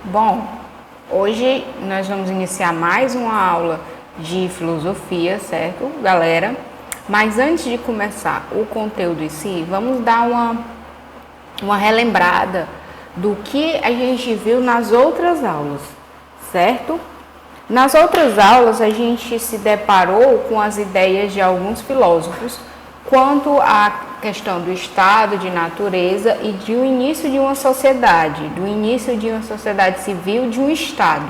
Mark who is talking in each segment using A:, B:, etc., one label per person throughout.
A: Bom, hoje nós vamos iniciar mais uma aula de filosofia, certo, galera? Mas antes de começar o conteúdo em si, vamos dar uma relembrada do que a gente viu nas outras aulas, certo? Nas outras aulas a gente se deparou com as ideias de alguns filósofos quanto à questão do estado de natureza e de o início de uma sociedade, do início de uma sociedade civil, de um estado.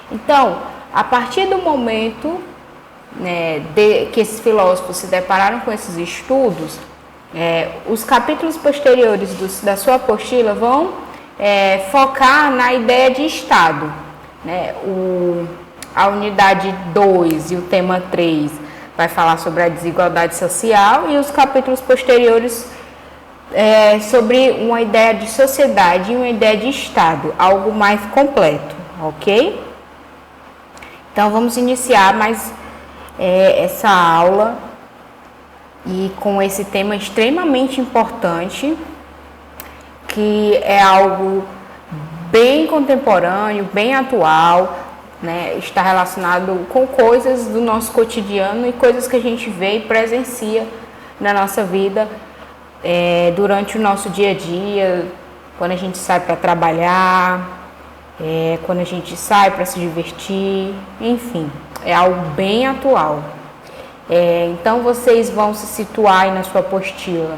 A: Então, a partir do momento que esses filósofos se depararam com esses estudos, os capítulos posteriores da sua apostila vão focar na ideia de estado. A unidade 2 e o tema 3 vai falar sobre a desigualdade social e os capítulos posteriores sobre uma ideia de sociedade e uma ideia de estado, algo mais completo, ok? Então vamos iniciar mais essa aula e com esse tema extremamente importante, que é algo bem contemporâneo, bem atual, está relacionado com coisas do nosso cotidiano e coisas que a gente vê e presencia na nossa vida durante o nosso dia a dia, quando a gente sai para trabalhar, quando a gente sai para se divertir, enfim, é algo bem atual. Então vocês vão se situar aí na sua apostila.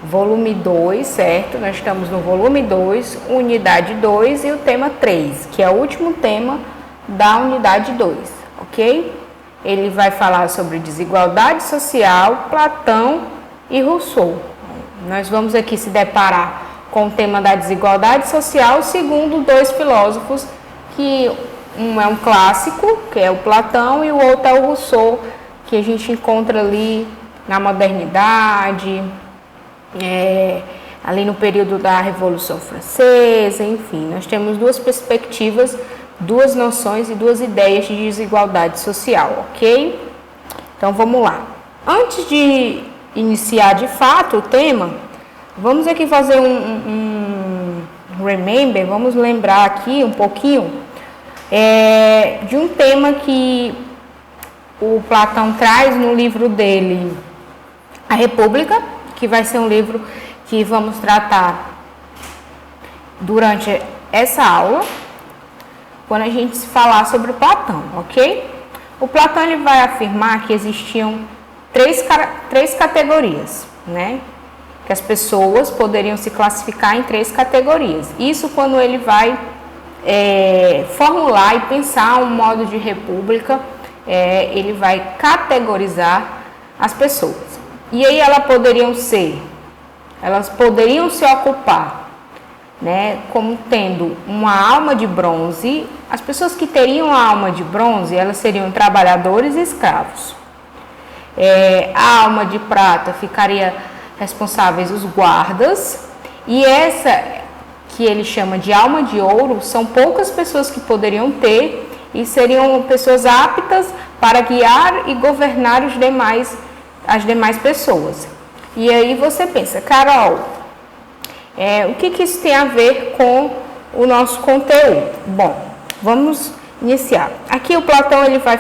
A: Volume 2, certo? Nós estamos no volume 2, unidade 2 e o tema 3, que é o último tema da unidade 2, ok? Ele vai falar sobre desigualdade social, Platão e Rousseau. Nós vamos aqui se deparar com o tema da desigualdade social, segundo dois filósofos, que um é um clássico, que é o Platão, e o outro é o Rousseau, que a gente encontra ali na modernidade, ali no período da Revolução Francesa, enfim, nós temos duas perspectivas, duas noções e duas ideias de desigualdade social, ok? Então vamos lá. Antes de iniciar de fato o tema, vamos aqui fazer um remember, vamos lembrar aqui um pouquinho de um tema que o Platão traz no livro dele, A República, que vai ser um livro que vamos tratar durante essa aula, quando a gente falar sobre Platão, ok? O Platão ele vai afirmar que existiam três categorias, que as pessoas poderiam se classificar em três categorias. Isso quando ele vai formular e pensar um modo de república, ele vai categorizar as pessoas. E aí elas poderiam se ocupar, como tendo uma alma de bronze. As pessoas que teriam a alma de bronze, elas seriam trabalhadores e escravos. A alma de prata ficaria responsáveis os guardas, e essa que ele chama de alma de ouro, são poucas pessoas que poderiam ter e seriam pessoas aptas para guiar e governar as demais pessoas. E aí você pensa, Carol, o que isso tem a ver com o nosso conteúdo? Bom, vamos iniciar. Aqui o Platão, ele vai,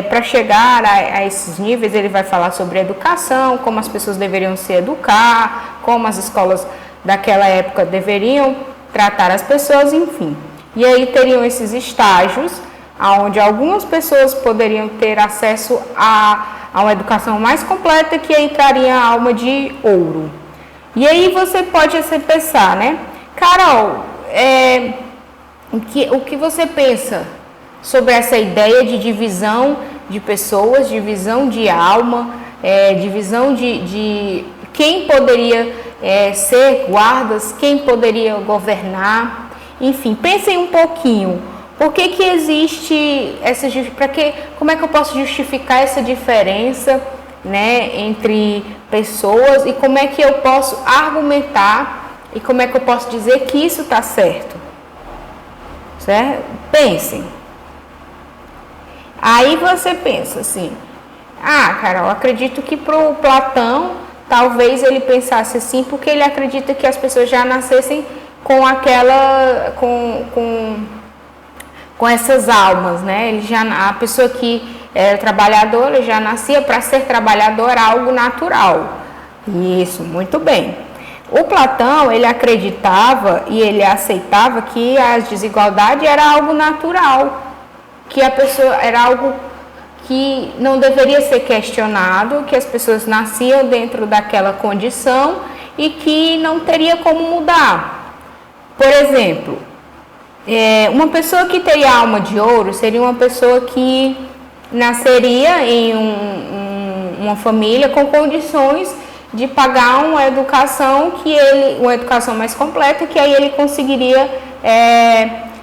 A: para chegar a esses níveis, ele vai falar sobre educação, como as pessoas deveriam se educar, como as escolas daquela época deveriam tratar as pessoas, enfim. E aí teriam esses estágios, onde algumas pessoas poderiam ter acesso a uma educação mais completa, que entraria a alma de ouro. E aí você pode pensar, Carol, o que você pensa sobre essa ideia de divisão de pessoas, divisão de alma, divisão de quem poderia ser guardas, quem poderia governar, enfim, pensem um pouquinho. Por que existe como é que eu posso justificar essa diferença, entre pessoas, e como é que eu posso argumentar e como é que eu posso dizer que isso está certo? Certo? Pensem. Aí você pensa assim, Carol, acredito que para o Platão, talvez ele pensasse assim, porque ele acredita que as pessoas já nascessem com aquela, com essas almas, né? A pessoa que era trabalhadora já nascia para ser trabalhador, era algo natural. Isso, muito bem. O Platão, ele acreditava e ele aceitava que a desigualdade era algo natural, que a pessoa era algo que não deveria ser questionado, que as pessoas nasciam dentro daquela condição e que não teria como mudar. Por exemplo, uma pessoa que teria alma de ouro seria uma pessoa que nasceria em uma família com condições de pagar uma educação uma educação mais completa, que aí ele conseguiria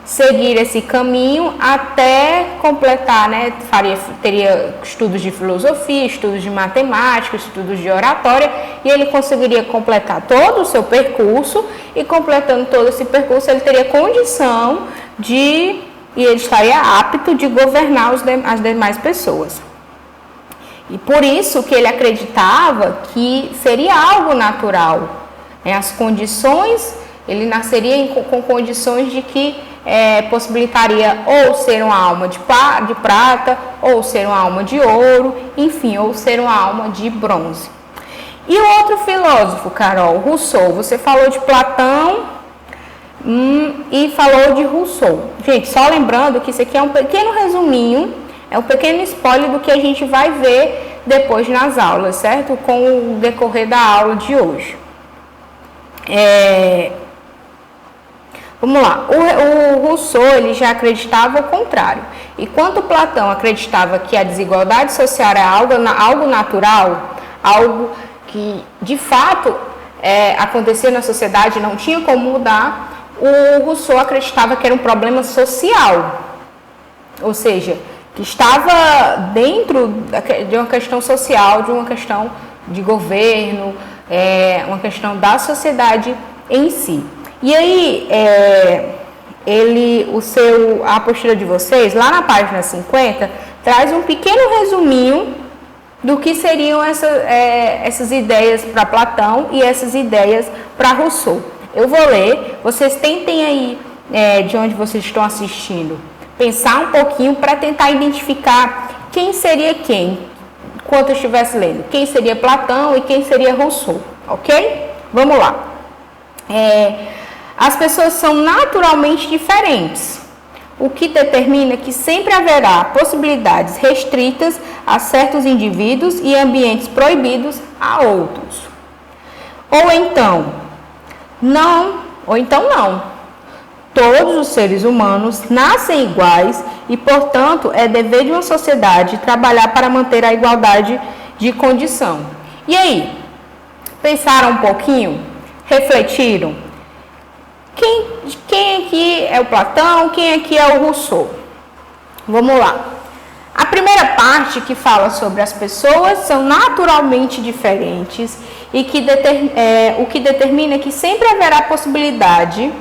A: seguir esse caminho até completar, né? Teria estudos de filosofia, estudos de matemática, estudos de oratória, e ele conseguiria completar todo o seu percurso, e completando todo esse percurso ele teria condição e ele estaria apto de governar as demais pessoas. E por isso que ele acreditava que seria algo natural, né? As condições, ele nasceria com condições de que possibilitaria ou ser uma alma de prata, ou ser uma alma de ouro, enfim, ou ser uma alma de bronze. E o outro filósofo, Carol, Rousseau, você falou de Platão e falou de Rousseau. Gente, só lembrando que isso aqui é um pequeno resuminho, é um pequeno spoiler do que a gente vai ver depois nas aulas, certo? Com o decorrer da aula de hoje. Vamos lá, o Rousseau ele já acreditava o contrário. Enquanto Platão acreditava que a desigualdade social era algo natural, algo que de fato acontecia na sociedade e não tinha como mudar, o Rousseau acreditava que era um problema social, ou seja, que estava dentro de uma questão social, de uma questão de governo, uma questão da sociedade em si. E aí, a apostila de vocês, lá na página 50, traz um pequeno resuminho do que seriam essas ideias para Platão e essas ideias para Rousseau. Eu vou ler, vocês tentem aí, de onde vocês estão assistindo, pensar um pouquinho para tentar identificar quem seria quem, enquanto eu estivesse lendo. Quem seria Platão e quem seria Rousseau, ok? Vamos lá. As pessoas são naturalmente diferentes, o que determina que sempre haverá possibilidades restritas a certos indivíduos e ambientes proibidos a outros. Ou então não. Todos os seres humanos nascem iguais e, portanto, é dever de uma sociedade trabalhar para manter a igualdade de condição. E aí? Pensaram um pouquinho? Refletiram? Quem aqui é o Platão? Quem aqui é o Rousseau? Vamos lá. A primeira parte que fala sobre as pessoas são naturalmente diferentes e o que determina que sempre haverá possibilidade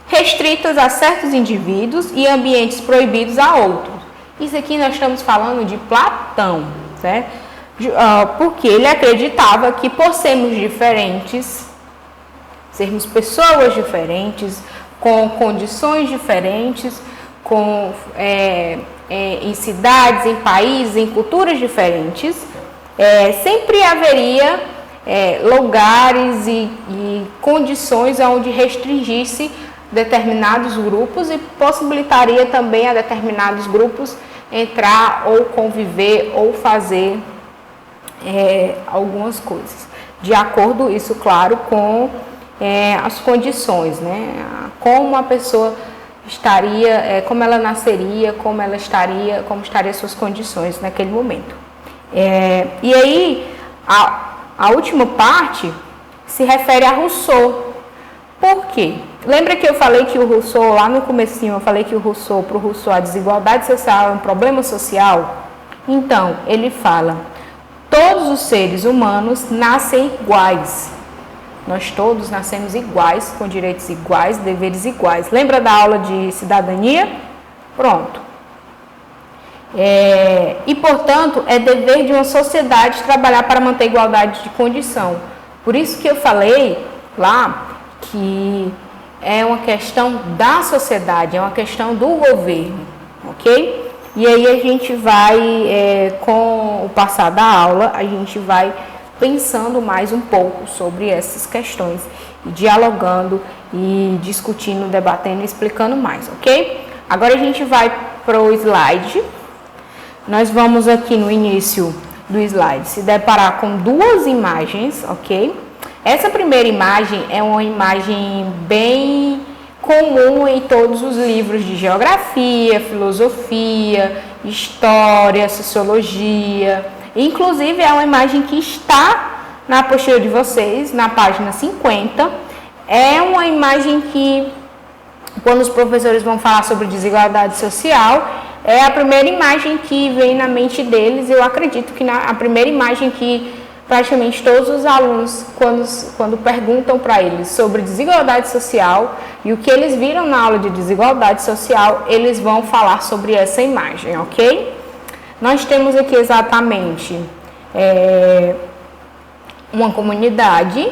A: restritas a certos indivíduos e ambientes proibidos a outros. Isso aqui nós estamos falando de Platão, certo? Porque ele acreditava que por sermos diferentes, sermos pessoas diferentes, com condições diferentes, em cidades, em países, em culturas diferentes, sempre haveria lugares e condições onde restringisse determinados grupos e possibilitaria também a determinados grupos entrar ou conviver ou fazer algumas coisas. De acordo, isso claro, com as condições, né? Como a pessoa estaria, como ela nasceria, como estariam suas condições naquele momento. E aí, a última parte se refere a Rousseau. Por quê? Lembra que eu falei que o Rousseau, lá no comecinho, eu falei que para o Rousseau a desigualdade social é um problema social? Então, ele fala, todos os seres humanos nascem iguais. Nós todos nascemos iguais, com direitos iguais, deveres iguais. Lembra da aula de cidadania? Pronto. E, portanto, é dever de uma sociedade trabalhar para manter a igualdade de condição. Por isso que eu falei lá que é uma questão da sociedade, é uma questão do governo, ok? E aí a gente vai, com o passar da aula, a gente vai pensando mais um pouco sobre essas questões, e dialogando e discutindo, debatendo e explicando mais, ok? Agora a gente vai para o slide. Nós vamos aqui no início do slide se deparar com duas imagens, ok? Essa primeira imagem é uma imagem bem comum em todos os livros de geografia, filosofia, história, sociologia. Inclusive é uma imagem que está na apostila de vocês, na página 50. É uma imagem que, quando os professores vão falar sobre desigualdade social, é a primeira imagem que vem na mente deles. Eu acredito que a primeira imagem que praticamente todos os alunos, quando perguntam para eles sobre desigualdade social e o que eles viram na aula de desigualdade social, eles vão falar sobre essa imagem, ok? Nós temos aqui exatamente uma comunidade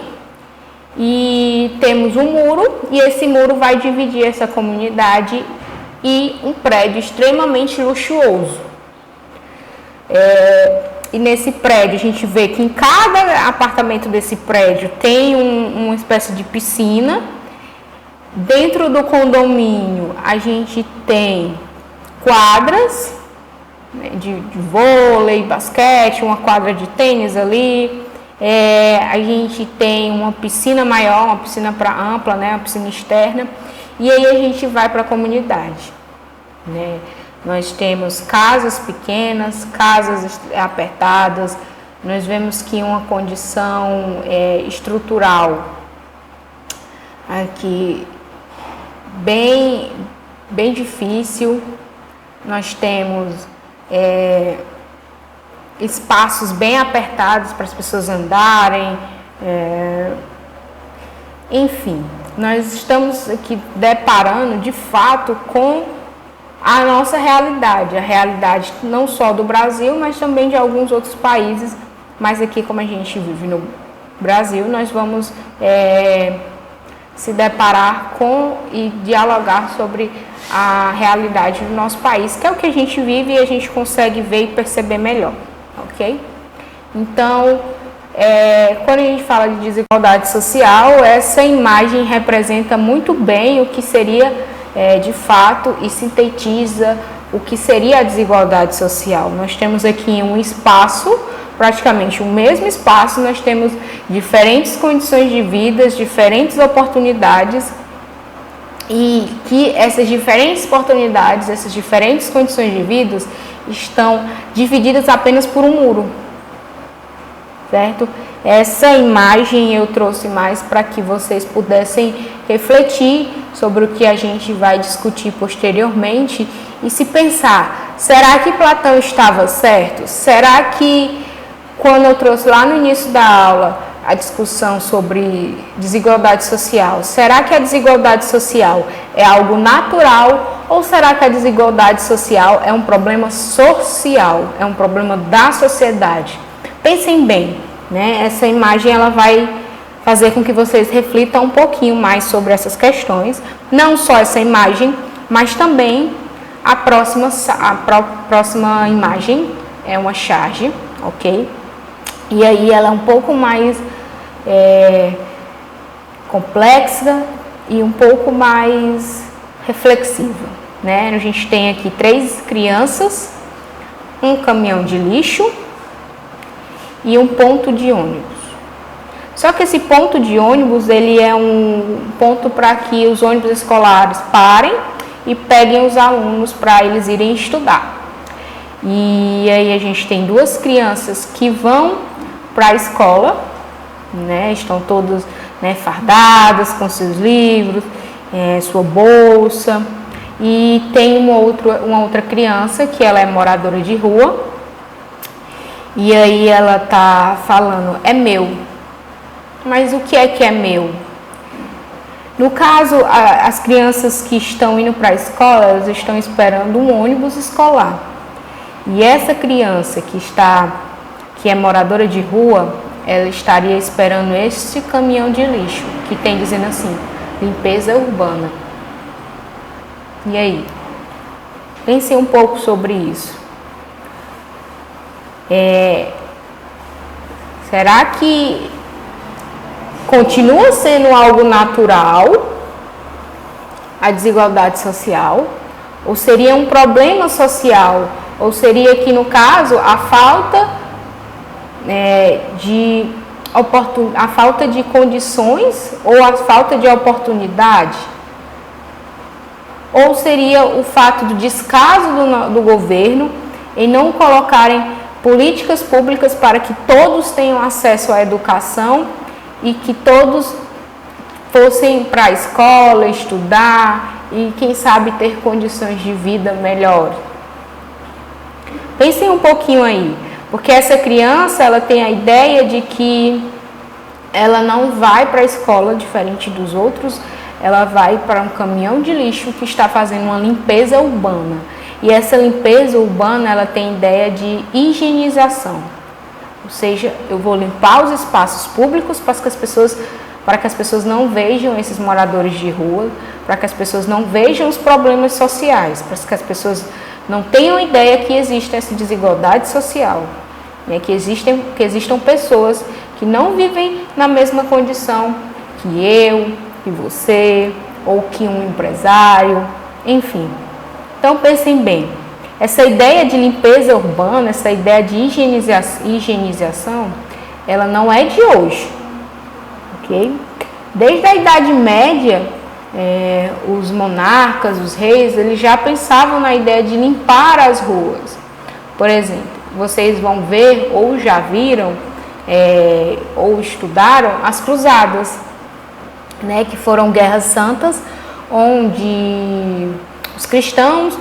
A: e temos um muro, e esse muro vai dividir essa comunidade e um prédio extremamente luxuoso. E nesse prédio a gente vê que em cada apartamento desse prédio tem uma espécie de piscina. Dentro do condomínio a gente tem quadras, né, de vôlei, basquete, uma quadra de tênis ali. A gente tem uma piscina maior, uma piscina ampla, né, uma piscina externa. E aí a gente vai para a comunidade, né? Nós temos casas pequenas, casas apertadas. Nós vemos que uma condição estrutural aqui bem difícil. Nós temos espaços bem apertados para as pessoas andarem. Enfim, nós estamos aqui deparando de fato com a nossa realidade, a realidade não só do Brasil, mas também de alguns outros países. Mas aqui, como a gente vive no Brasil, nós vamos se deparar com e dialogar sobre a realidade do nosso país, que é o que a gente vive e a gente consegue ver e perceber melhor, ok? Então, quando a gente fala de desigualdade social, essa imagem representa muito bem o que seria de fato e sintetiza o que seria a desigualdade social. Nós temos aqui um espaço, praticamente o mesmo espaço, nós temos diferentes condições de vida, diferentes oportunidades, e que essas diferentes oportunidades, essas diferentes condições de vida estão divididas apenas por um muro, certo? Essa imagem eu trouxe mais para que vocês pudessem refletir sobre o que a gente vai discutir posteriormente e se pensar, será que Platão estava certo? Será que, quando eu trouxe lá no início da aula a discussão sobre desigualdade social, será que a desigualdade social é algo natural ou será que a desigualdade social é um problema social, é um problema da sociedade? Pensem bem, né? Essa imagem ela vai fazer com que vocês reflitam um pouquinho mais sobre essas questões, não só essa imagem, mas também a próxima imagem é uma charge, ok? E aí ela é um pouco mais complexa e um pouco mais reflexiva, né? A gente tem aqui 3 crianças, um caminhão de lixo e um ponto de ônibus. Só que esse ponto de ônibus, ele é um ponto para que os ônibus escolares parem e peguem os alunos para eles irem estudar. E aí a gente tem 2 crianças que vão para a escola, né? Estão todas, né, fardadas com seus livros, sua bolsa. E tem uma outra criança que ela é moradora de rua. E aí ela tá falando, é meu. Mas o que é meu? No caso, as crianças que estão indo para a escola, elas estão esperando um ônibus escolar. E essa criança que é moradora de rua, ela estaria esperando este caminhão de lixo, que tem dizendo assim, limpeza urbana. E aí? Pense um pouco sobre isso. Será que continua sendo algo natural a desigualdade social? Ou seria um problema social? Ou seria que, no caso, a falta de condições ou a falta de oportunidade? Ou seria o fato do descaso do governo em não colocarem políticas públicas para que todos tenham acesso à educação e que todos fossem para a escola, estudar e, quem sabe, ter condições de vida melhores? Pensem um pouquinho aí, porque essa criança, ela tem a ideia de que ela não vai para a escola diferente dos outros, ela vai para um caminhão de lixo que está fazendo uma limpeza urbana. E essa limpeza urbana, ela tem ideia de higienização. Ou seja, eu vou limpar os espaços públicos para que as pessoas não vejam esses moradores de rua, para que as pessoas não vejam os problemas sociais, para que as pessoas não tenham ideia que existe essa desigualdade social, né? que existam pessoas que não vivem na mesma condição que eu, que você, ou que um empresário, enfim. Então pensem bem, essa ideia de limpeza urbana, essa ideia de higienização, ela não é de hoje, ok? Desde a Idade Média, os monarcas, os reis, eles já pensavam na ideia de limpar as ruas. Por exemplo, vocês vão ver ou já viram ou estudaram as cruzadas, né, que foram guerras santas, onde os cristãos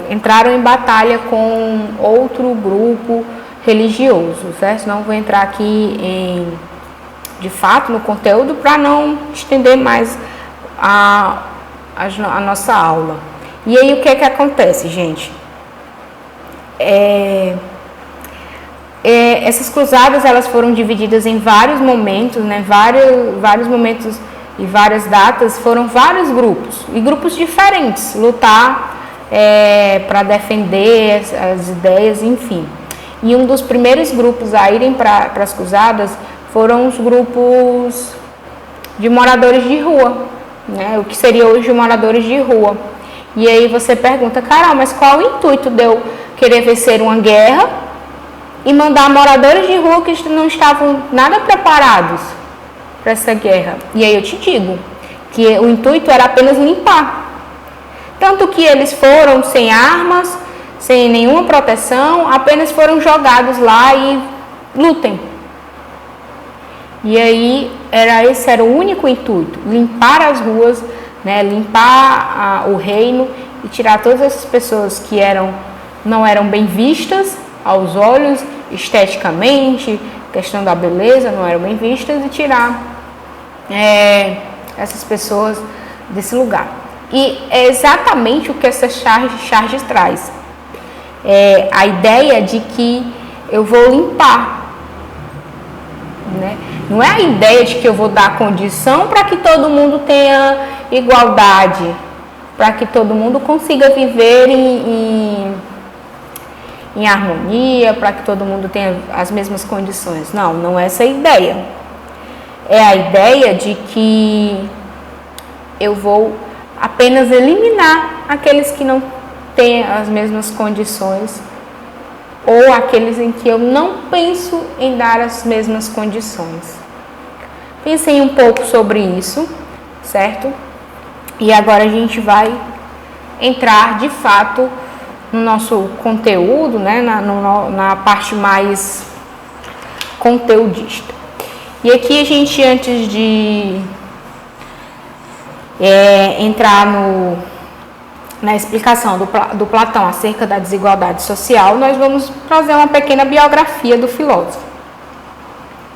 A: entraram em batalha com outro grupo religioso, certo? Não vou entrar aqui de fato no conteúdo para não estender mais a nossa aula. E aí o que é que acontece, gente? Essas cruzadas, elas foram divididas em vários momentos, né? Vários momentos e várias datas, foram vários grupos, e grupos diferentes, lutar para defender as ideias, enfim. E um dos primeiros grupos a irem para as cruzadas foram os grupos de moradores de rua, né? O que seria hoje moradores de rua. E aí você pergunta, Carol, mas qual o intuito de eu querer vencer uma guerra e mandar moradores de rua que não estavam nada preparados para essa guerra? E aí eu te digo que o intuito era apenas limpar. Tanto que eles foram sem armas, sem nenhuma proteção, apenas foram jogados lá e lutem. E aí esse era o único intuito, limpar as ruas, né, limpar o reino e tirar todas essas pessoas que não eram bem vistas aos olhos, esteticamente, questão da beleza, não eram bem vistas, e tirar essas pessoas desse lugar. E é exatamente o que essa charge traz. A ideia de que eu vou limpar, né? Não é a ideia de que eu vou dar condição para que todo mundo tenha igualdade, para que todo mundo consiga viver em harmonia, para que todo mundo tenha as mesmas condições. Não é essa a ideia. É a ideia de que eu vou apenas eliminar aqueles que não têm as mesmas condições, ou aqueles em que eu não penso em dar as mesmas condições. Pensem um pouco sobre isso, certo? E agora a gente vai entrar de fato no nosso conteúdo, né? na parte mais conteudista. E aqui a gente, antes de entrar na explicação do Platão acerca da desigualdade social, nós vamos fazer uma pequena biografia do filósofo.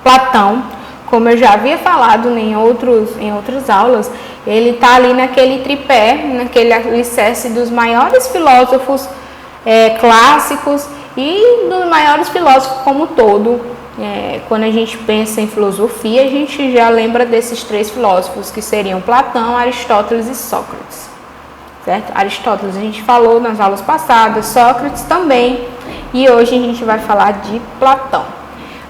A: Platão, como eu já havia falado em outras aulas, ele está ali naquele tripé, naquele alicerce dos maiores filósofos clássicos e dos maiores filósofos como todo, quando a gente pensa em filosofia, a gente já lembra desses três filósofos, que seriam Platão, Aristóteles e Sócrates. Certo? Aristóteles a gente falou nas aulas passadas, Sócrates também, e hoje a gente vai falar de Platão.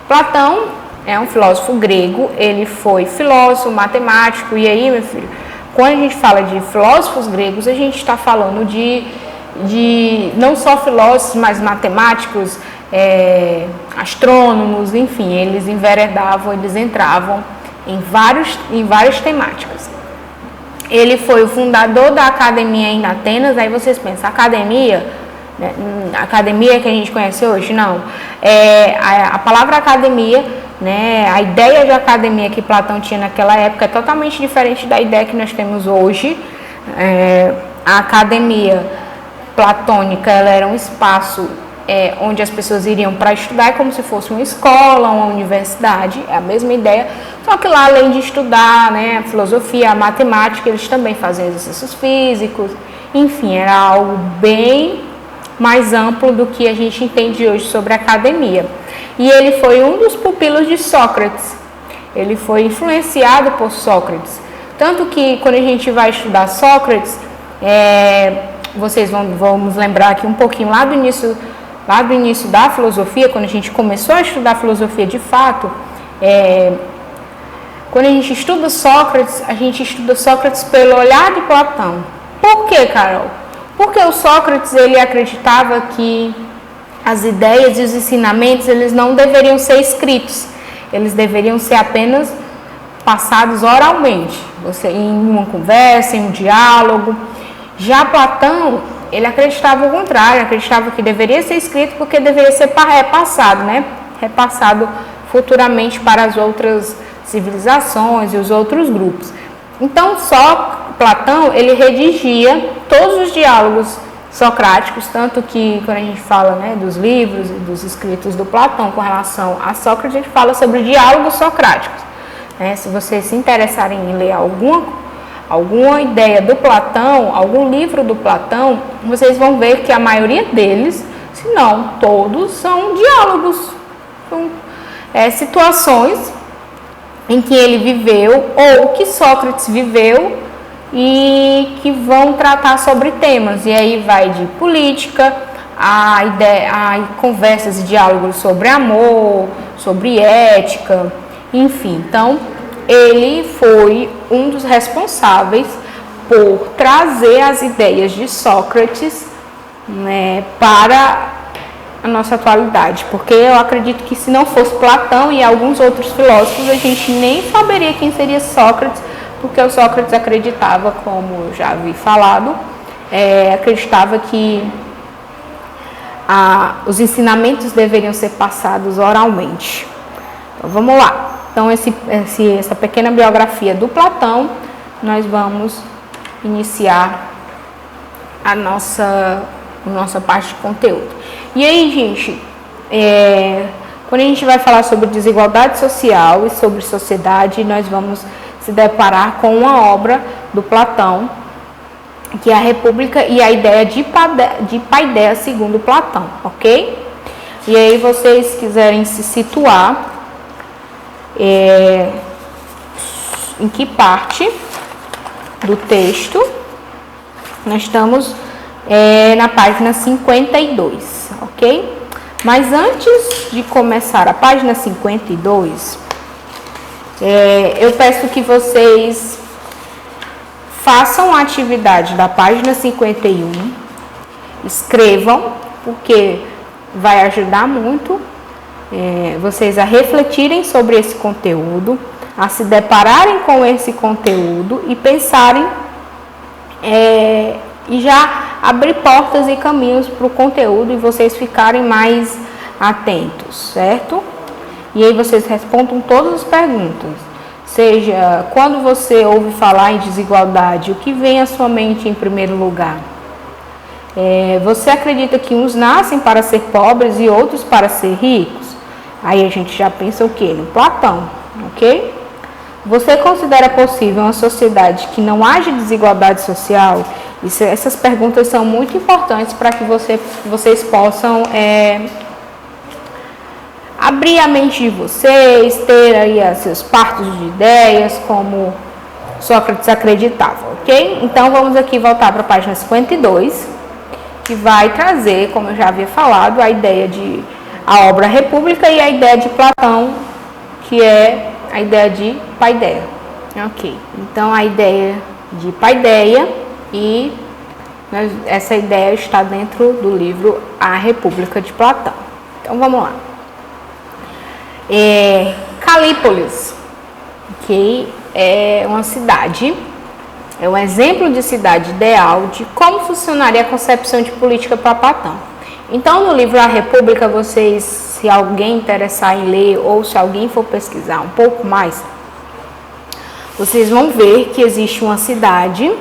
A: Platão é um filósofo grego, ele foi filósofo, matemático, e aí, meu filho, quando a gente fala de filósofos gregos, a gente está falando de não só filósofos, mas matemáticos, astrônomos, enfim, eles enveredavam, eles entravam em várias temáticas. Ele foi o fundador da academia em Atenas. Aí vocês pensam, academia, né? A academia que a gente conhece hoje? Não. A palavra academia, né? A ideia de academia que Platão tinha naquela época é totalmente diferente da ideia que nós temos hoje. A academia platônica, ela era um espaço onde as pessoas iriam para estudar, como se fosse uma escola, uma universidade, é a mesma ideia, só que lá, além de estudar, né, a filosofia, a matemática, eles também faziam exercícios físicos, enfim, era algo bem mais amplo do que a gente entende hoje sobre a academia. E ele foi um dos pupilos de Sócrates, ele foi influenciado por Sócrates, tanto que quando a gente vai estudar Sócrates, vocês vamos lembrar aqui um pouquinho lá do início da filosofia, quando a gente começou a estudar filosofia de fato, quando a gente estuda Sócrates, a gente estuda Sócrates pelo olhar de Platão. Por quê, Carol? Porque o Sócrates, ele acreditava que as ideias e os ensinamentos, eles não deveriam ser escritos, eles deveriam ser apenas passados oralmente, em uma conversa, em um diálogo. Já Platão, ele acreditava o contrário, acreditava que deveria ser escrito porque deveria ser repassado, né? Repassado futuramente para as outras civilizações e os outros grupos. Então, só Platão, ele redigia todos os diálogos socráticos, tanto que quando a gente fala, né, dos livros e dos escritos do Platão com relação a Sócrates, a gente fala sobre diálogos socráticos. Se vocês se interessarem em ler alguma ideia do Platão, algum livro do Platão, vocês vão ver que a maioria deles, se não todos, são diálogos, são situações em que ele viveu ou que Sócrates viveu e que vão tratar sobre temas. E aí vai de política, a conversas e diálogos sobre amor, sobre ética, enfim. Então, ele foi um dos responsáveis por trazer as ideias de Sócrates, né, para a nossa atualidade, porque eu acredito que se não fosse Platão e alguns outros filósofos, a gente nem saberia quem seria Sócrates, porque o Sócrates acreditava, como eu já havia falado, acreditava que os ensinamentos deveriam ser passados oralmente. Então, vamos lá. Então, essa pequena biografia do Platão, nós vamos iniciar a nossa parte de conteúdo. E aí, gente, quando a gente vai falar sobre desigualdade social e sobre sociedade, nós vamos se deparar com uma obra do Platão, que é a República e a ideia de paideia segundo Platão, ok? E aí, vocês quiserem se situar em que parte do texto, nós estamos na página 52, ok? Mas antes de começar a página 52, eu peço que vocês façam a atividade da página 51, escrevam, porque vai ajudar muito vocês a refletirem sobre esse conteúdo, a se depararem com esse conteúdo e pensarem e já abrir portas e caminhos para o conteúdo e vocês ficarem mais atentos, certo? E aí vocês respondam todas as perguntas. Seja, quando você ouve falar em desigualdade, o que vem à sua mente em primeiro lugar? Você acredita que uns nascem para ser pobres e outros para ser ricos? Aí a gente já pensa o quê? No Platão, ok? Você considera possível uma sociedade que não haja desigualdade social? Essas perguntas são muito importantes para que vocês possam abrir a mente de vocês, ter aí seus partos de ideias, como Sócrates acreditava, ok? Então, vamos aqui voltar para a página 52, que vai trazer, como eu já havia falado, a ideia de a obra República e a ideia de Platão, que é a ideia de paideia. Ok, então a ideia de paideia e essa ideia está dentro do livro A República de Platão. Então vamos lá. Calípolis, ok, é uma cidade, é um exemplo de cidade ideal de como funcionaria a concepção de política para Platão. Então, no livro A República, vocês, se alguém interessar em ler ou se alguém for pesquisar um pouco mais, vocês vão ver que existe uma cidade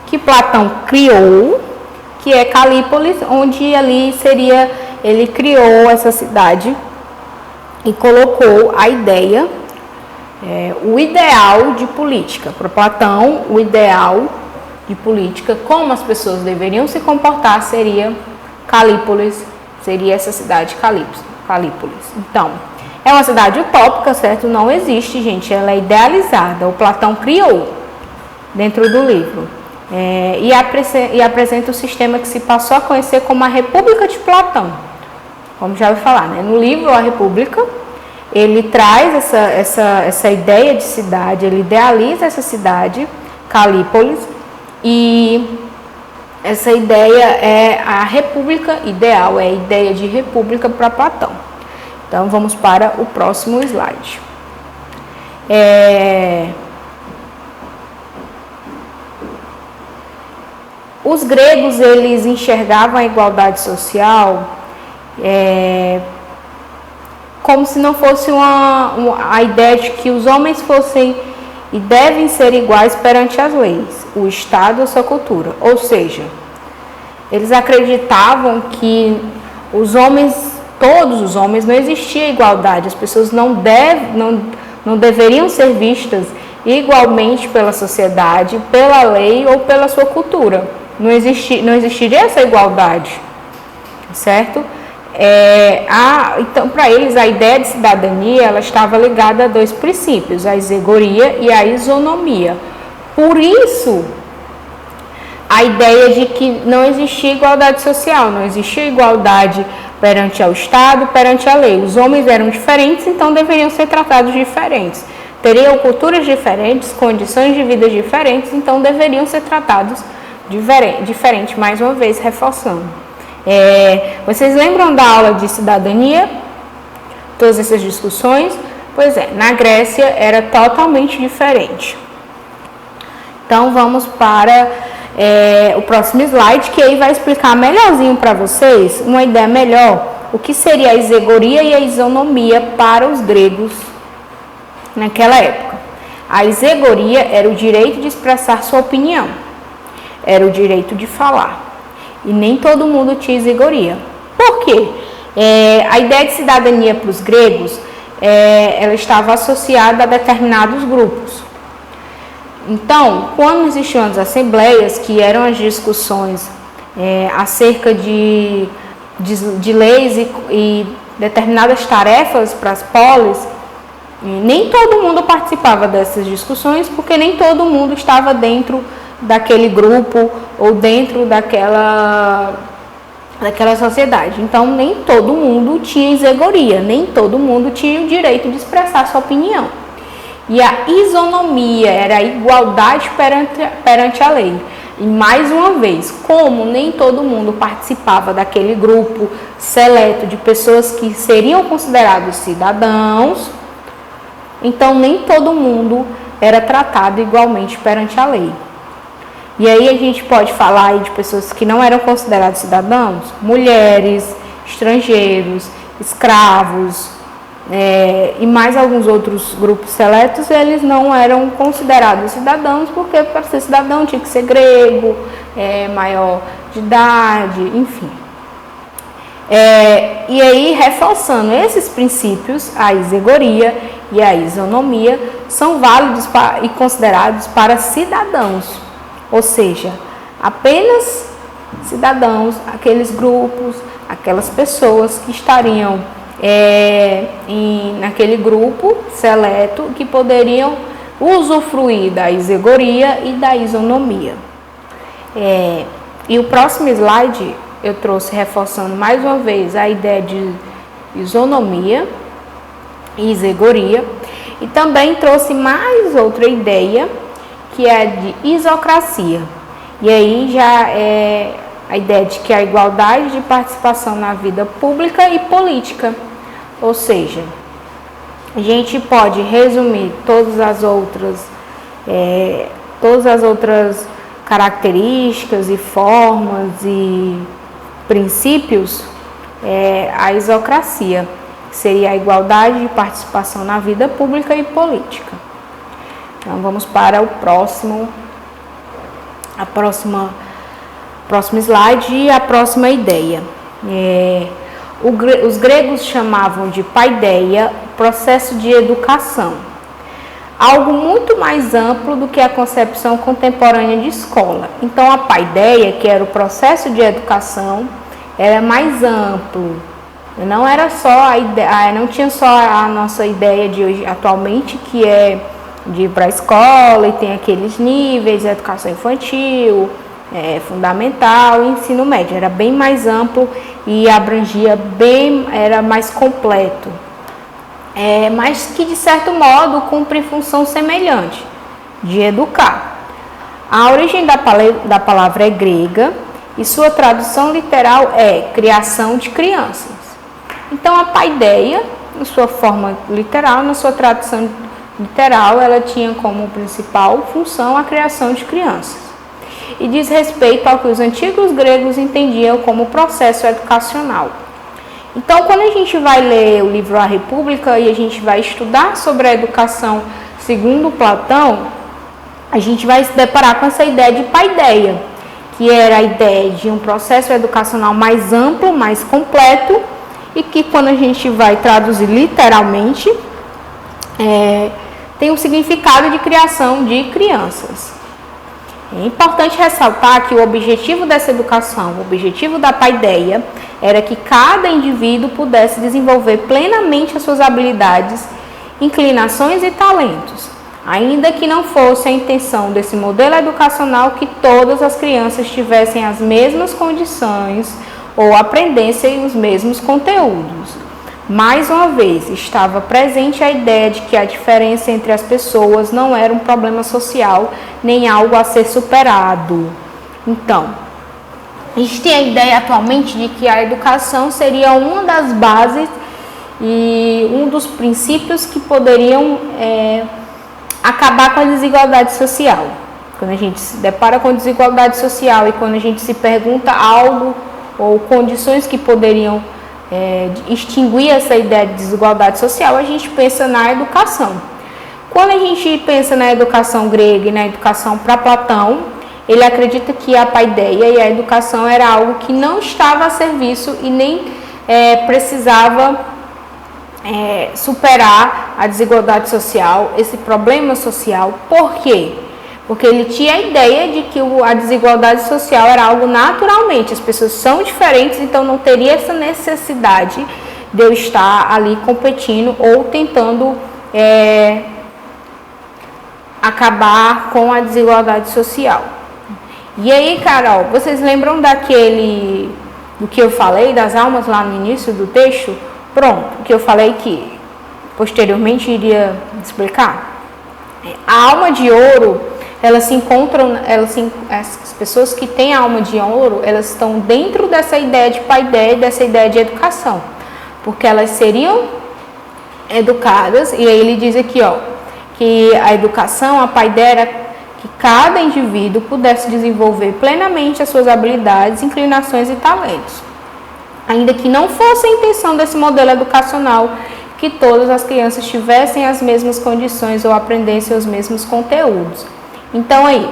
A: que Platão criou, que é Calípolis, onde ali ele criou essa cidade e colocou a ideia, o ideal de política. Para Platão, o ideal de política, como as pessoas deveriam se comportar, seria Calípolis, seria essa cidade Calípolis. Então, é uma cidade utópica, certo? Não existe, gente, ela é idealizada. O Platão criou dentro do livro. E apresenta o sistema que se passou a conhecer como a República de Platão. Como já ouvi falar, né? No livro A República, ele traz essa ideia de cidade, ele idealiza essa cidade, Calípolis, e essa ideia é a república ideal, é a ideia de república para Platão. Então, vamos para o próximo slide. Os gregos, eles enxergavam a igualdade social como se não fosse a ideia de que os homens fossem e devem ser iguais perante as leis, o Estado e a sua cultura. Ou seja, eles acreditavam que todos os homens, não existia igualdade, as pessoas não deveriam ser vistas igualmente pela sociedade, pela lei ou pela sua cultura. Não existiria essa igualdade, certo? Então, para eles, a ideia de cidadania ela estava ligada a dois princípios, a isegoria e a isonomia. Por isso, a ideia de que não existia igualdade social, não existia igualdade perante ao Estado, perante a lei. Os homens eram diferentes, então deveriam ser tratados diferentes. Teriam culturas diferentes, condições de vida diferentes, então deveriam ser tratados diferente, mais uma vez, reforçando. Vocês lembram da aula de cidadania? Todas essas discussões? Pois na Grécia era totalmente diferente. Então vamos para o próximo slide, que aí vai explicar melhorzinho para vocês, uma ideia melhor, o que seria a isegoria e a isonomia para os gregos naquela época. A isegoria era o direito de expressar sua opinião, era o direito de falar. E nem todo mundo tinha isegoria. Por quê? A ideia de cidadania para os gregos, ela estava associada a determinados grupos. Então, quando existiam as assembleias, que eram as discussões acerca de leis e determinadas tarefas para as polis, nem todo mundo participava dessas discussões, porque nem todo mundo estava dentro daquele grupo ou dentro daquela sociedade. Então, nem todo mundo tinha isegoria, nem todo mundo tinha o direito de expressar sua opinião. E a isonomia era a igualdade perante a lei. E mais uma vez, como nem todo mundo participava daquele grupo seleto de pessoas que seriam considerados cidadãos, então nem todo mundo era tratado igualmente perante a lei. E aí a gente pode falar aí de pessoas que não eram considerados cidadãos, mulheres, estrangeiros, escravos, e mais alguns outros grupos seletos, eles não eram considerados cidadãos, porque para ser cidadão tinha que ser grego, maior de idade, enfim. E aí, reforçando esses princípios, a isegoria e a isonomia são válidos e considerados para cidadãos. Ou seja, apenas cidadãos, aqueles grupos, aquelas pessoas que estariam naquele grupo seleto que poderiam usufruir da isegoria e da isonomia. E o próximo slide eu trouxe reforçando mais uma vez a ideia de isonomia e isegoria, e também trouxe mais outra ideia que é de isocracia. E aí já é a ideia de que a igualdade de participação na vida pública e política, ou seja, a gente pode resumir todas as outras características e formas e princípios, a isocracia, que seria a igualdade de participação na vida pública e política. Então vamos para o próximo slide e a próxima ideia. Os gregos chamavam de paideia o processo de educação, algo muito mais amplo do que a concepção contemporânea de escola. Então a paideia, que era o processo de educação, era mais amplo. Não era só a ideia, não tinha só a nossa ideia de hoje atualmente, que é de ir para a escola e tem aqueles níveis, educação infantil, fundamental e ensino médio. Era bem mais amplo e abrangia era mais completo. Mas que de certo modo cumpre função semelhante, de educar. A origem da palavra é grega e sua tradução literal é criação de crianças. Então a paideia, na sua forma literal, na sua tradução literal, ela tinha como principal função a criação de crianças. E diz respeito ao que os antigos gregos entendiam como processo educacional. Então, quando a gente vai ler o livro A República e a gente vai estudar sobre a educação segundo Platão, a gente vai se deparar com essa ideia de paideia, que era a ideia de um processo educacional mais amplo, mais completo, e que quando a gente vai traduzir literalmente, tem um significado de criação de crianças. É importante ressaltar que o objetivo dessa educação, o objetivo da paideia, era que cada indivíduo pudesse desenvolver plenamente as suas habilidades, inclinações e talentos, ainda que não fosse a intenção desse modelo educacional que todas as crianças tivessem as mesmas condições ou aprendessem os mesmos conteúdos. Mais uma vez, estava presente a ideia de que a diferença entre as pessoas não era um problema social, nem algo a ser superado. Então, a gente tem a ideia atualmente de que a educação seria uma das bases e um dos princípios que poderiam acabar com a desigualdade social. Quando a gente se depara com desigualdade social e quando a gente se pergunta algo ou condições que poderiam extinguir essa ideia de desigualdade social, a gente pensa na educação. Quando a gente pensa na educação grega e na educação para Platão, ele acredita que a paideia e a educação era algo que não estava a serviço e nem precisava superar a desigualdade social, esse problema social. Por quê? Porque ele tinha a ideia de que a desigualdade social era algo naturalmente, as pessoas são diferentes, então não teria essa necessidade de eu estar ali competindo ou tentando acabar com a desigualdade social. E aí, Carol, vocês lembram do que eu falei das almas lá no início do texto? Pronto, o que eu falei que posteriormente iria explicar. A alma de ouro, as pessoas que têm a alma de ouro, elas estão dentro dessa ideia de paideia, dessa ideia de educação, porque elas seriam educadas, e aí ele diz aqui, que a educação, a paideia era que cada indivíduo pudesse desenvolver plenamente as suas habilidades, inclinações e talentos, ainda que não fosse a intenção desse modelo educacional que todas as crianças tivessem as mesmas condições ou aprendessem os mesmos conteúdos. Então aí,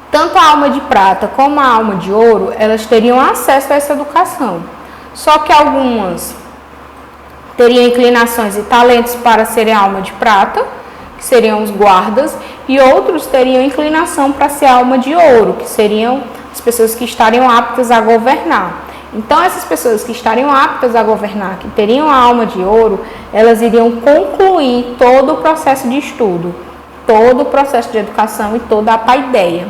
A: tanto a alma de prata como a alma de ouro, elas teriam acesso a essa educação. Só que algumas teriam inclinações e talentos para serem alma de prata, que seriam os guardas, e outros teriam inclinação para ser alma de ouro, que seriam as pessoas que estariam aptas a governar. Então, essas pessoas que estariam aptas a governar, que teriam a alma de ouro, elas iriam concluir todo o processo de estudo, todo o processo de educação e toda a paideia.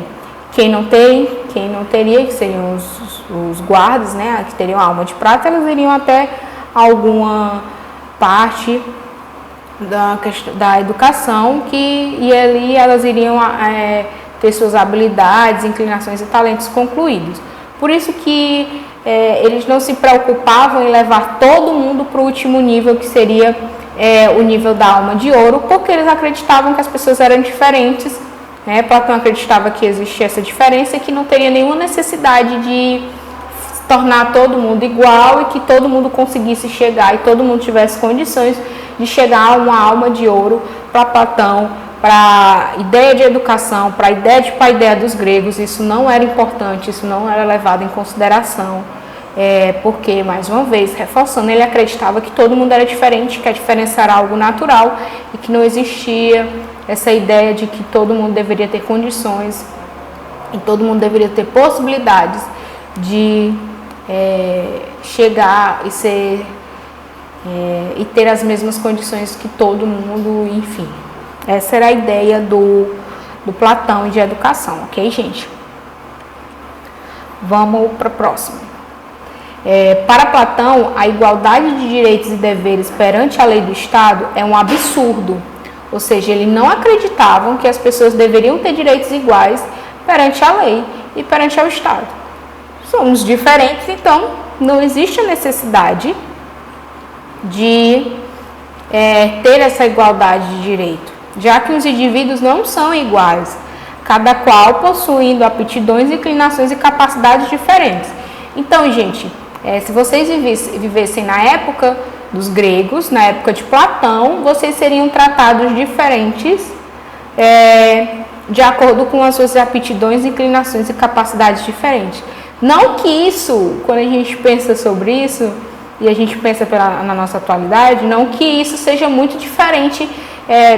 A: Quem não teria, que seriam os guardas, né, que teriam a alma de prata, elas iriam até alguma parte da educação e ali elas iriam ter suas habilidades, inclinações e talentos concluídos. Por isso que eles não se preocupavam em levar todo mundo para o último nível, que seria o nível da alma de ouro, porque eles acreditavam que as pessoas eram diferentes. Platão acreditava que existia essa diferença e que não teria nenhuma necessidade de tornar todo mundo igual e que todo mundo conseguisse chegar e todo mundo tivesse condições de chegar a uma alma de ouro. Para Platão, para a ideia de educação, para a ideia de paideia dos gregos, isso não era importante, isso não era levado em consideração, porque, mais uma vez, reforçando, ele acreditava que todo mundo era diferente, que a diferença era algo natural e que não existia essa ideia de que todo mundo deveria ter condições e todo mundo deveria ter possibilidades de chegar e ser e ter as mesmas condições que todo mundo, enfim. Essa era a ideia do Platão de educação, ok, gente? Vamos para a próxima. Para Platão, a igualdade de direitos e deveres perante a lei do Estado é um absurdo. Ou seja, eles não acreditavam que as pessoas deveriam ter direitos iguais perante a lei e perante ao Estado. Somos diferentes, então não existe a necessidade de ter essa igualdade de direito, já que os indivíduos não são iguais, cada qual possuindo aptidões, inclinações e capacidades diferentes. Então, gente, se vocês vivessem na época dos gregos, na época de Platão, vocês seriam tratados diferentes de acordo com as suas aptidões, inclinações e capacidades diferentes. Não que isso, quando a gente pensa sobre isso, e a gente pensa na nossa atualidade, não que isso seja muito diferente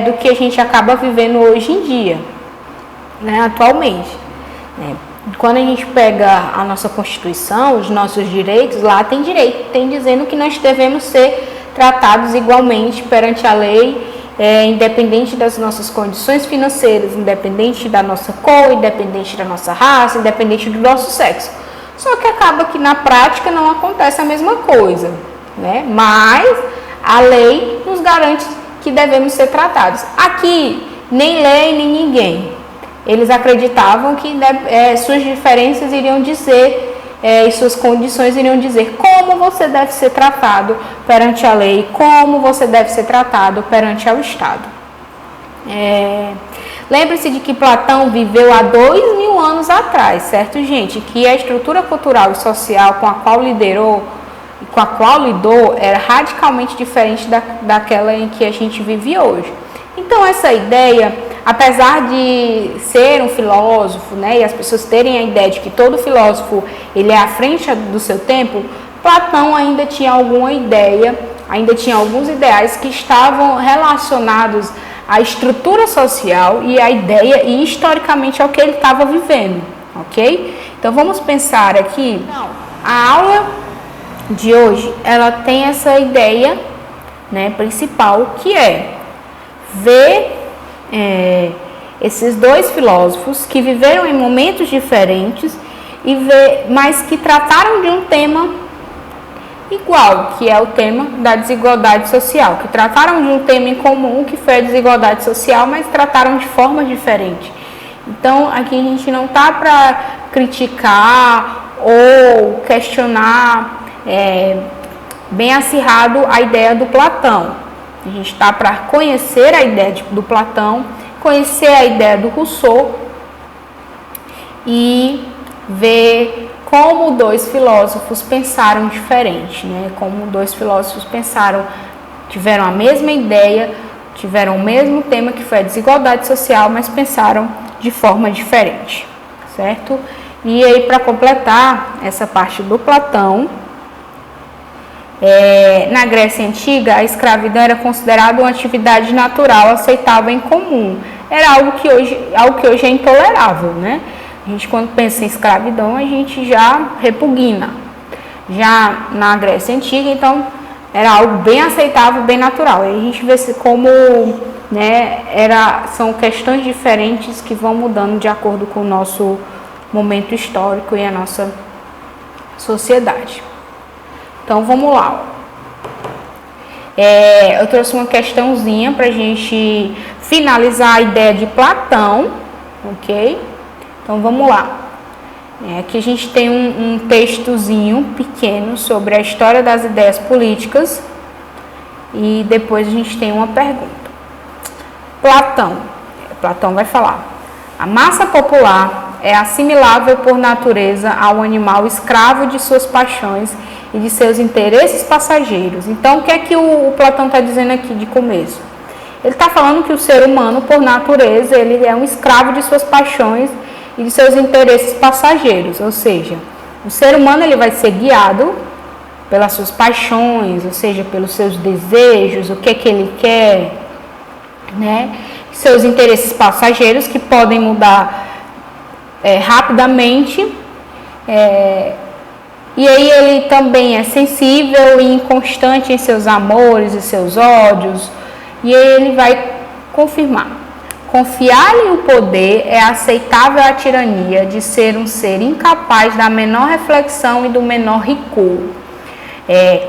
A: do que a gente acaba vivendo hoje em dia, né, atualmente. Quando a gente pega a nossa Constituição, os nossos direitos, lá tem dizendo que nós devemos ser tratados igualmente perante a lei, independente das nossas condições financeiras, independente da nossa cor, independente da nossa raça, independente do nosso sexo. Só que acaba que na prática não acontece a mesma coisa, né? Mas a lei nos garante que devemos ser tratados. Aqui, nem lei, nem ninguém. Eles acreditavam que suas diferenças iriam dizer, e suas condições iriam dizer como você deve ser tratado perante a lei, como você deve ser tratado perante ao Estado. Lembre-se de que Platão viveu há 2000 anos atrás, certo, gente? Que a estrutura cultural e social com a qual lidou era radicalmente diferente daquela em que a gente vive hoje. Então, essa ideia, apesar de ser um filósofo, né, e as pessoas terem a ideia de que todo filósofo ele é à frente do seu tempo, Platão ainda tinha alguma ideia, ainda tinha alguns ideais que estavam relacionados à estrutura social e à ideia e historicamente ao que ele estava vivendo, ok? Então vamos pensar aqui. A aula de hoje ela tem essa ideia, né, principal, que é ver esses dois filósofos que viveram em momentos diferentes mas que trataram de um tema igual, que é o tema da desigualdade social, que trataram de um tema em comum, que foi a desigualdade social, mas trataram de forma diferente. Então, aqui a gente não está para criticar ou questionar bem acirrado a ideia do Platão. A gente está para conhecer a ideia do Platão, conhecer a ideia do Rousseau e ver como dois filósofos pensaram diferente, né? Como dois filósofos tiveram a mesma ideia, tiveram o mesmo tema, que foi a desigualdade social, mas pensaram de forma diferente, certo? E aí, para completar essa parte do Platão, na Grécia Antiga, a escravidão era considerada uma atividade natural, aceitável em comum. Era algo que hoje é intolerável, né? A gente, quando pensa em escravidão, a gente já repugna. Já na Grécia Antiga, então, era algo bem aceitável, bem natural. E a gente vê como, né, são questões diferentes que vão mudando de acordo com o nosso momento histórico e a nossa sociedade. Então, vamos lá. Eu trouxe uma questãozinha para a gente finalizar a ideia de Platão, ok? Então, vamos lá. Aqui a gente tem um textozinho pequeno sobre a história das ideias políticas e depois a gente tem uma pergunta. Platão vai falar: a massa popular é assimilável por natureza ao animal escravo de suas paixões e de seus interesses passageiros. Então, o que é que o Platão está dizendo aqui de começo? Ele está falando que o ser humano, por natureza, ele é um escravo de suas paixões e de seus interesses passageiros. Ou seja, o ser humano ele vai ser guiado pelas suas paixões, ou seja, pelos seus desejos, o que é que ele quer, né? Seus interesses passageiros que podem mudar rapidamente. E aí ele também é sensível e inconstante em seus amores e seus ódios. E aí ele vai confirmar: confiar-lhe o poder é aceitável à tirania de ser um ser incapaz da menor reflexão e do menor rigor.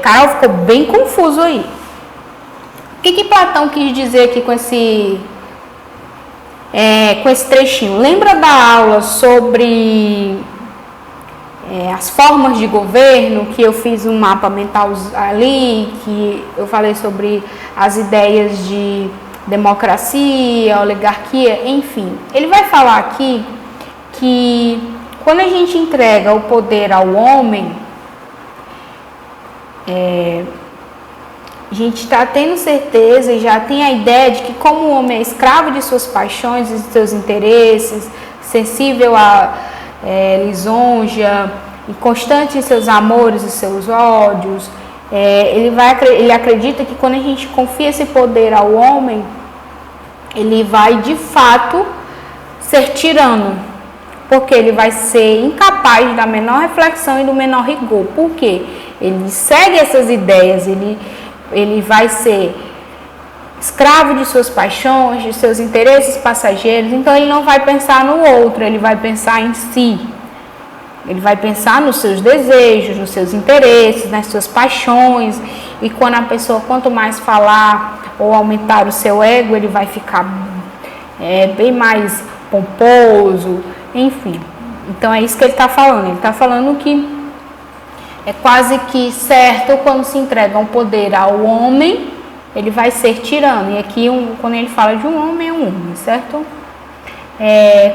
A: Carol, ficou bem confuso aí. O que Platão quis dizer aqui com esse trechinho? Lembra da aula sobre as formas de governo, que eu fiz um mapa mental ali, que eu falei sobre as ideias de democracia, oligarquia, enfim. Ele vai falar aqui que quando a gente entrega o poder ao homem, a gente está tendo certeza e já tem a ideia de que, como o homem é escravo de suas paixões e de seus interesses, sensível a lisonja, inconstante em seus amores e seus ódios, ele acredita que quando a gente confia esse poder ao homem, ele vai de fato ser tirano, porque ele vai ser incapaz da menor reflexão e do menor rigor. Por quê? Ele segue essas ideias, ele vai ser escravo de suas paixões, de seus interesses passageiros. Então ele não vai pensar no outro, ele vai pensar em si. Ele vai pensar nos seus desejos, nos seus interesses, nas suas paixões. E quando a pessoa, quanto mais falar ou aumentar o seu ego, ele vai ficar bem mais pomposo, enfim. Então é isso que ele está falando. Ele está falando que é quase que certo, quando se entrega um poder ao homem, ele vai ser tirano. E aqui, quando ele fala de um homem, é um homem, certo?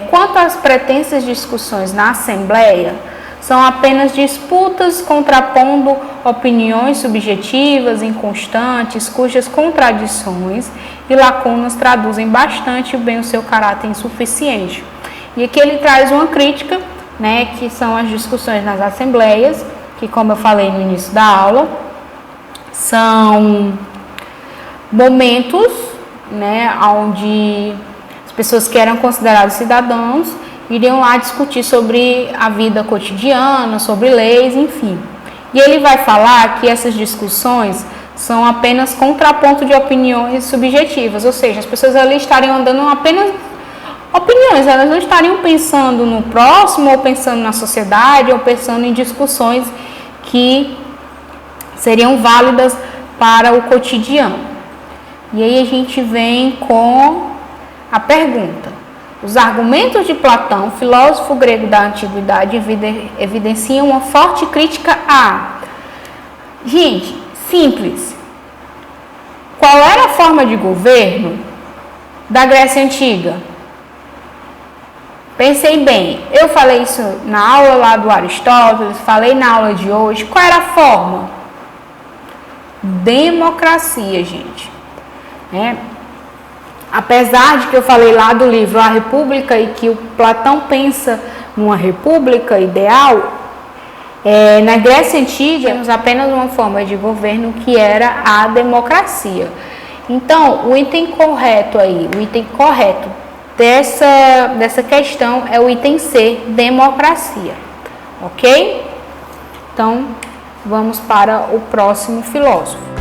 A: Quanto às pretensas discussões na Assembleia, são apenas disputas contrapondo opiniões subjetivas, inconstantes, cujas contradições e lacunas traduzem bastante bem o seu caráter insuficiente. E aqui ele traz uma crítica, né, que são as discussões nas assembleias, que, como eu falei no início da aula, são momentos, né, onde as pessoas que eram consideradas cidadãos iriam lá discutir sobre a vida cotidiana, sobre leis, enfim. E ele vai falar que essas discussões são apenas contraponto de opiniões subjetivas, ou seja, as pessoas ali estariam andando apenas opiniões, elas não estariam pensando no próximo, ou pensando na sociedade, ou pensando em discussões que seriam válidas para o cotidiano. E aí a gente vem com a pergunta: os argumentos de Platão, filósofo grego da antiguidade, evidenciam uma forte crítica a... Gente, simples. Qual era a forma de governo da Grécia Antiga? Pensei bem, eu falei isso na aula lá do Aristóteles, falei na aula de hoje. Qual era a forma? Democracia, gente. Apesar de que eu falei lá do livro A República e que o Platão pensa numa república ideal, na Grécia Antiga temos apenas uma forma de governo que era a democracia. Então, o item correto dessa questão é o item C, democracia, ok? Então, vamos para o próximo filósofo.